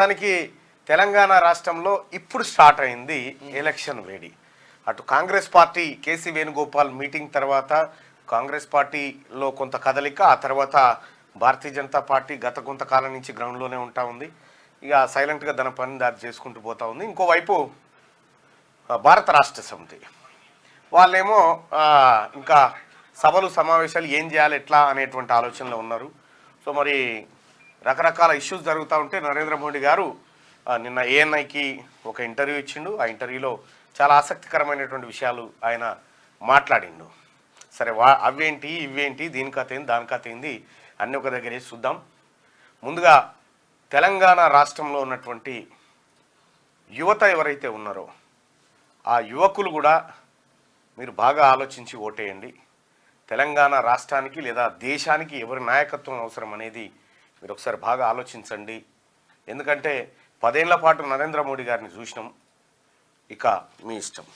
మొత్తానికి తెలంగాణ రాష్ట్రంలో ఇప్పుడు స్టార్ట్ అయింది ఎలక్షన్ వేడి. అటు కాంగ్రెస్ పార్టీ కేసీ వేణుగోపాల్ మీటింగ్ తర్వాత కాంగ్రెస్ పార్టీలో కొంత కదలిక, ఆ తర్వాత భారతీయ జనతా పార్టీ గత కొంతకాలం నుంచి గ్రౌండ్లోనే ఉంటా ఉంది. ఇక సైలెంట్గా దాని పని దారి చేసుకుంటూ పోతా ఉంది. ఇంకోవైపు భారత రాష్ట్ర సమితి వాళ్ళేమో ఇంకా సభలు సమావేశాలు ఏం చేయాలి ఎట్లా అనేటువంటి ఆలోచనలో ఉన్నారు. సో మరి రకరకాల ఇష్యూస్ జరుగుతూ ఉంటే నరేంద్ర మోడీ గారు నిన్న ఏఎన్ఐకి ఒక ఇంటర్వ్యూ ఇచ్చిండు. ఆ ఇంటర్వ్యూలో చాలా ఆసక్తికరమైనటువంటి విషయాలు ఆయన మాట్లాడిండు. సరే అవేంటి ఇవేంటి, దీని కథ ఏంది దాని కథ ఏంది అన్నీ ఒక దగ్గర చూద్దాం. ముందుగా తెలంగాణ రాష్ట్రంలో ఉన్నటువంటి యువత ఎవరైతే ఉన్నారో ఆ యువకులు కూడా మీరు బాగా ఆలోచించి ఓటేయండి. తెలంగాణ రాష్ట్రానికి లేదా దేశానికి ఎవరి నాయకత్వం అవసరం అనేది మీరు ఒకసారి బాగా ఆలోచించండి. ఎందుకంటే 10 ఏళ్ల పాటు నరేంద్ర మోడీ గారిని చూసినాం. ఇక మీ ఇష్టం.